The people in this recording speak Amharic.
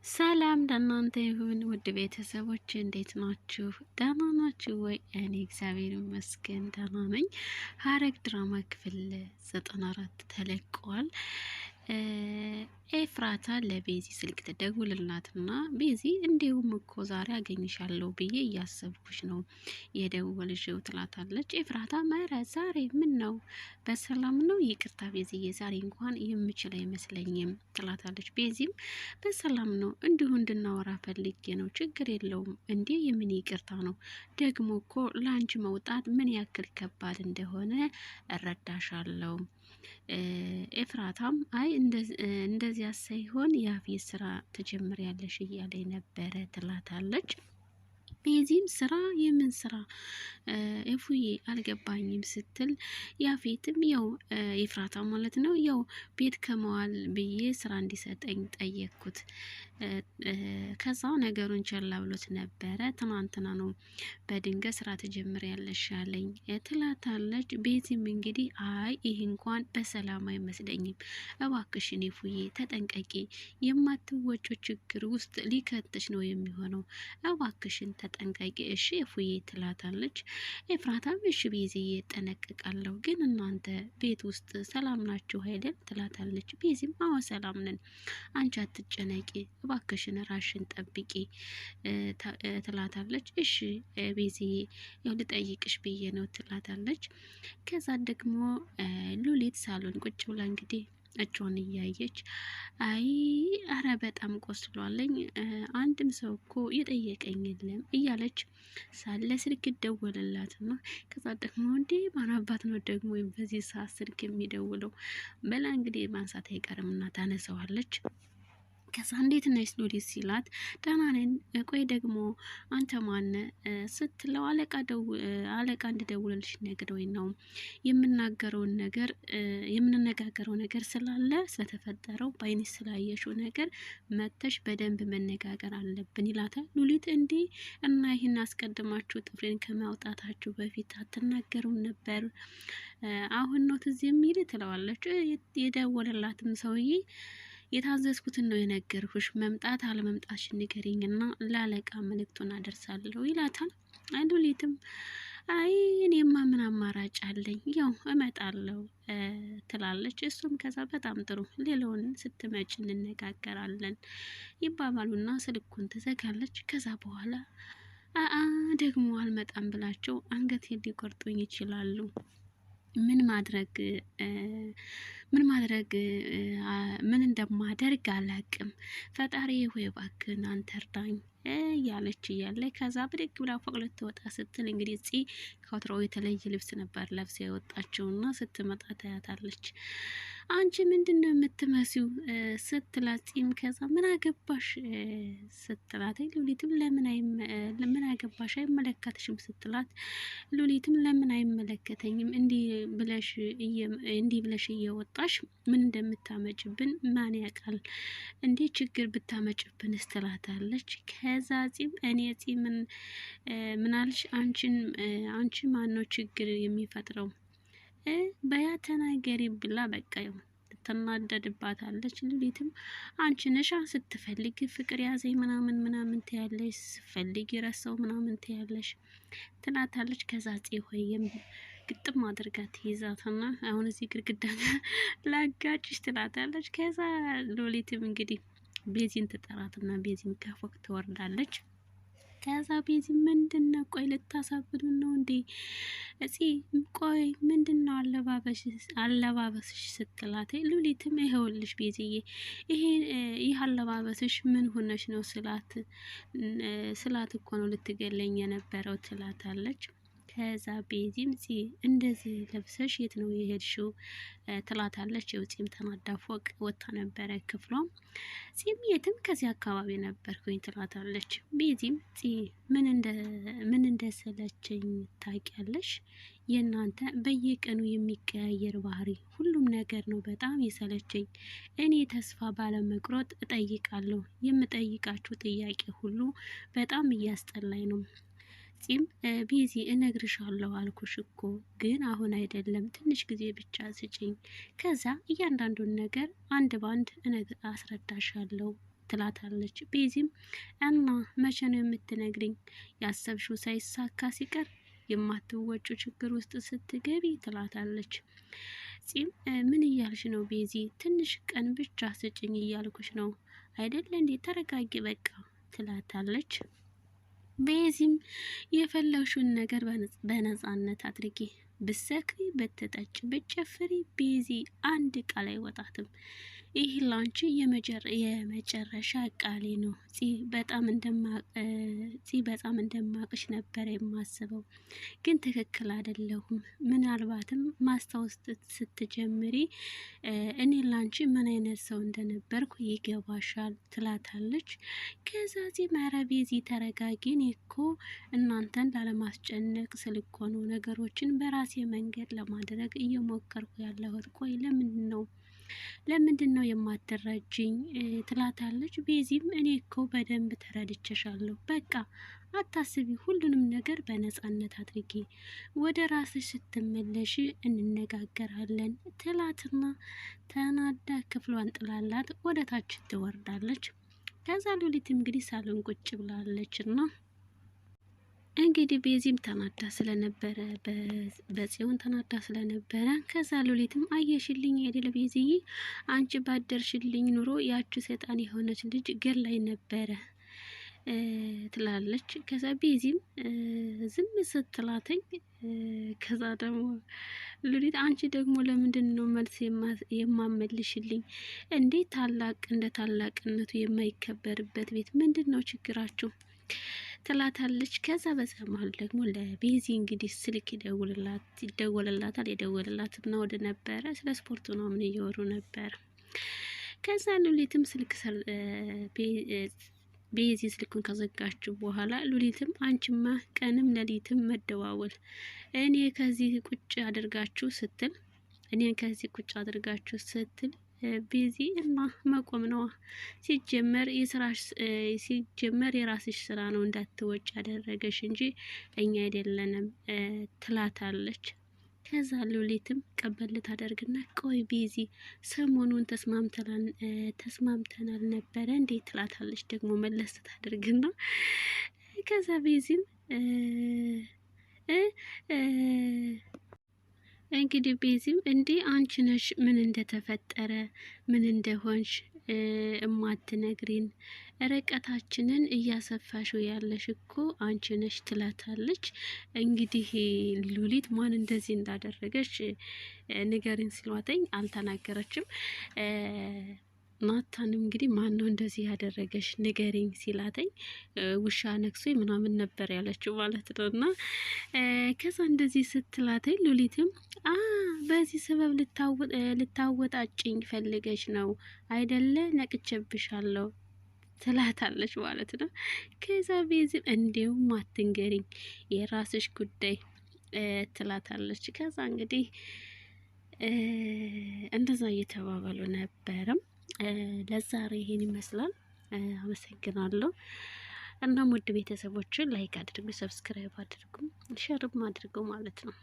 ሰላም ለእናንተ ይሁን ውድ ቤተሰቦች፣ እንዴት ናችሁ? ደህና ናችሁ ወይ? እኔ እግዚአብሔር ይመስገን ደህና ነኝ። ሐረግ ድራማ ክፍል 94 ተለቋል። ኤፍራታ ለቤዚ ስልክ ትደውልላትና ቤዚ እንዲሁም እኮ ዛሬ አገኝሻለሁ ብዬ እያሰብኩሽ ነው የደወልሽው ትላታለች። ኤፍራታ መረ ዛሬ ምን ነው በሰላም ነው? ይቅርታ ቤዚዬ ዛሬ እንኳን የምችል አይመስለኝም ትላታለች። ቤዚም በሰላም ነው እንዲሁ እንድናወራ ፈልጌ ነው። ችግር የለውም እንዴ የምን ይቅርታ ነው? ደግሞ እኮ ለአንቺ መውጣት ምን ያክል ከባድ እንደሆነ እረዳሻለሁ። ኤፍራታም አይ እንደዚያ ሳይሆን የአፌት ስራ ትጀምሪያለሽ እያለኝ ነበረ ትላታለች። ቤዚም ስራ የምን ስራ እፉዬ አልገባኝም ስትል ያፌትም ያው ኤፍራታ ማለት ነው ያው ቤት ከመዋል ብዬ ስራ እንዲሰጠኝ ጠየቅኩት። ከዛው ነገሩን ቸላ ብሎት ነበረ። ትናንትና ነው በድንገት ስራ ትጀምሪያለሽ ያለኝ ትላታለች። ቤዚም እንግዲህ አይ ይህ እንኳን በሰላም አይመስለኝም፣ እባክሽን እፉዬ ተጠንቀቂ፣ የማትወጪ ችግር ውስጥ ሊከትሽ ነው የሚሆነው፣ እባክሽን ተጠንቀቂ እሺ እፉዬ ትላታለች። ኤፍራታም እሺ ቤዚዬ እጠነቀቃለሁ፣ ግን እናንተ ቤት ውስጥ ሰላም ናችሁ አይደል ትላታለች። ቤዚም አዎ ሰላም ነን፣ አንቺ አትጨነቂ እባክሽን ራሽን ጠብቂ ትላታለች። እሺ ቤዚዬ ያው ልጠይቅሽ ብዬ ነው ትላታለች። ከዛ ደግሞ ሉሊት ሳሎን ቁጭ ብላ እንግዲህ እጇን እያየች አይ አረ በጣም ቆስሏለኝ፣ አንድም ሰው እኮ የጠየቀኝ የለም እያለች ሳለ ስልክ ይደወልላትና ከዛ ደግሞ እንዴ ማን አባት ነው ደግሞ በዚህ ሰዓት ስልክ የሚደውለው በላ እንግዲህ ማንሳት አይቀርምና ታነሳዋለች። ከዛ እንዴት ነሽ ሉሊት ሲላት ደህና ነኝ፣ ቆይ ደግሞ አንተ ማነ ስትለው አለቃ እንድደውልልሽ ነግረውኝ ነው የምንነጋገረው ነገር ስላለ ስለተፈጠረው በአይንሽ ስላየሽው ነገር መተሽ በደንብ መነጋገር አለብን ይላታል። ሉሊት እንዴ እና ይህን አስቀድማችሁ ጥፍሬን ከማውጣታችሁ በፊት አትናገሩም ነበር? አሁን ነው ትዝ የሚል ትለዋለች። የደወለላትም ሰውዬ የታዘዝኩትን ነው የነገርኩሽ፣ መምጣት አለመምጣትሽ ንገሪኝና ለአለቃ መልእክቱን አደርሳለሁ ይላታል። ሉሊትም አይ እኔማ ምን አማራጭ አለኝ ያው እመጣለሁ ትላለች። እሱም ከዛ በጣም ጥሩ ሌላውን ስትመጭ እንነጋገራለን ይባባሉና ስልኩን ትዘጋለች። ከዛ በኋላ ደግሞ አልመጣም ብላቸው አንገቴን ሊቆርጡኝ ይችላሉ፣ ምን እንደማደርግ አላቅም፣ ፈጣሪ ሆይ እባክህን አንተ እርዳኝ እያለች እያለ ከዛ ብድግ ብላ ፎቅ ልትወጣ ስትል እንግዲህ ከወትሮው የተለየ ልብስ ነበር ለብሳ የወጣችውና ስትመጣ ታያታለች። አንቺ ምንድን ነው የምትመሲው ስትላት ጺም ከዛ ምን አገባሽ ስትላት ሉሊትም ለምን አገባሽ አይመለከትሽም ስትላት ሉሊትም ለምን አይመለከተኝም እንዲህ ብለሽ እየወጣሽ ምን እንደምታመጭብን ማን ያውቃል እንዴ ችግር ብታመጭብን ስትላታለች። ከዛ ጺም እኔ ጺምን ምናልሽ አንቺ ማን ነው ችግር የሚፈጥረው በያ ተናገሪ ብላ በቃ ትናደድባታለች። ሉሊትም አንቺ ነሻ ስትፈልጊ ፍቅር ያዘኝ ምናምን ትያለሽ፣ ስትፈልጊ ረሳው ምናምን ትያለሽ ትላታለች። ከዛ ሆይም ግጥም አድርጋት ይዛትና አሁን እዚህ ግድግዳ ላጋጭሽ ትላታለች። ከዛ ሉሊትም እንግዲህ ቤዚን ትጠራትና ቤዚን ከፎቅ ትወርዳለች። ከዛ ቤዚ ምንድነው ቆይ ልታሳብዱን ነው እንዴ ቆይ ምንድነው አለባበስሽ ስትላት ሉሊትም ይኸውልሽ ቤዚዬ ይህ አለባበስሽ ምን ሆነሽ ነው ስላት እኮ ነው ልትገለኝ የነበረው ትላታለች። ከዛ ቤዚም እንደዚህ ለብሰሽ የት ነው የሄድሽው ትላታለች። የውጪም ተናዳ ፎቅ ወጣ ነበረ ክፍሏም የትም ከዚህ አካባቢ ነበርኩኝ ትላታለች። ቤዚም ምን እንደሰለቸኝ ታውቂያለሽ? የእናንተ በየቀኑ የሚቀያየር ባህሪ፣ ሁሉም ነገር ነው በጣም የሰለቸኝ። እኔ ተስፋ ባለመቁረጥ እጠይቃለሁ፣ የምጠይቃችሁ ጥያቄ ሁሉ በጣም እያስጠላኝ ነው። ቤዚ እነግርሻለሁ አልኩሽ እኮ ግን አሁን አይደለም፣ ትንሽ ጊዜ ብቻ ስጪኝ፣ ከዛ እያንዳንዱን ነገር አንድ ባንድ አስረዳሻለሁ ትላታለች። ቤዚም እና መቼ ነው የምትነግሪኝ? ያሰብሽው ሳይሳካ ሲቀር የማትወጩ ችግር ውስጥ ስትገቢ ትላታለች። ጺም ምን እያልሽ ነው ቤዚ? ትንሽ ቀን ብቻ ስጭኝ እያልኩሽ ነው አይደለ እንዴ? ተረጋጊ በቃ ትላታለች። ቤዚም የፈለግሽውን ነገር በነጻነት አድርጊ፣ ብሰክሪ፣ ብትጠጭ፣ ብትጨፍሪ ቤዚ አንድ ቃል አይወጣትም። ይህ ላንቺ የመጨረሻ ቃሌ ነው። በጣም እንደማቅሽ ነበር የማስበው፣ ግን ትክክል አይደለሁም። ምናልባትም ማስታወስ ስትጀምሪ እኔ ላንቺ ምን አይነት ሰው እንደነበርኩ ይገባሻል ትላታለች። ከዛ ኧረ ቤዚ ተረጋጊ፣ እኔ እኮ እናንተን ላለማስጨነቅ ስል እኮ ነው ነገሮችን በራሴ መንገድ ለማድረግ እየሞከርኩ ያለሁት። ቆይ ለምንድን ነው የማትረጅኝ? ትላታለች። ቤዚም እኔ እኮ በደንብ ተረድቼሻለሁ፣ በቃ አታስቢ፣ ሁሉንም ነገር በነጻነት አድርጊ፣ ወደ ራስሽ ስትመለሽ እንነጋገራለን ትላትና ተናዳ ክፍሏን ጥላላት ወደ ታች ትወርዳለች። ከዛ ሉሊት እንግዲህ ሳሎን ቁጭ ብላለች እና እንግዲህ ቤዚም ተናዳ ስለነበረ በጽዮን ተናዳ ስለነበረ ከዛ ሉሊትም አየሽልኝ የሌለ ቤዚዬ፣ አንቺ ባደርሽልኝ ኑሮ ያቺ ሰይጣን የሆነች ልጅ ገላይ ነበረ ትላለች። ከዛ ቤዚም ዝም ስትላተኝ ከዛ ደግሞ ሉሊት አንቺ ደግሞ ለምንድን ነው መልስ የማመልሽልኝ እንዴ? ታላቅ እንደ ታላቅነቱ የማይከበርበት ቤት ምንድን ነው ችግራችሁ? ትላታለች። ከዛ በዛ መሀል ደግሞ ለቤዚ እንግዲህ ስልክ ይደወልላታል። የደወልላትና ወደ ነበረ ስለ ስፖርቱ ነው ምን እየወሩ ነበር። ከዛ ሉሊትም ስልክ ቤዚ ስልኩን ከዘጋችሁ በኋላ ሉሊትም አንቺማ ቀንም ሌሊትም መደዋወል እኔን ከዚህ ቁጭ አድርጋችሁ ስትል ቤዚ እና መቆም ነዋ። ሲጀመር የራስሽ ስራ ነው እንዳትወጭ ያደረገሽ እንጂ እኛ አይደለንም ትላታለች። ከዛ ሉሊትም ቀበል ታደርግና ቆይ ቤዚ ሰሞኑን ተስማምተናል ነበረ እንዴት ትላታለች። ደግሞ መለስ ታደርግና ከዛ ቤዚም እንግዲህ ቤዚም እንዴ አንቺ ነሽ ምን እንደተፈጠረ ምን እንደሆንሽ እማትነግሪን፣ ርቀታችንን እያሰፋሽው ያለሽ እኮ አንቺ ነሽ ትላታለች። እንግዲህ ሉሊት ማን እንደዚህ እንዳደረገች ንገሪን ሲሏተኝ አልተናገረችም። ናታንም እንግዲህ ማን ነው እንደዚህ ያደረገሽ ንገሪኝ ሲላተኝ ውሻ ነክሶ ምናምን ነበር ያለችው ማለት ነው። እና ከዛ እንደዚህ ስትላተኝ ሉሊትም በዚህ ሰበብ ልታወጣጭኝ ፈልገሽ ነው አይደለ? ነቅቼብሻለሁ ትላታለች ማለት ነው። ከዛ ቤዚም እንዲሁም አትንገሪኝ የራስሽ ጉዳይ ትላታለች። ከዛ እንግዲህ እንደዛ እየተባባሉ ነበረም። ለዛሬ ይሄን ይመስላል። አመሰግናለሁ። እናም ውድ ቤተሰቦችን ላይክ አድርጉ፣ ሰብስክራይብ አድርጉ፣ ሸርም አድርጉ ማለት ነው።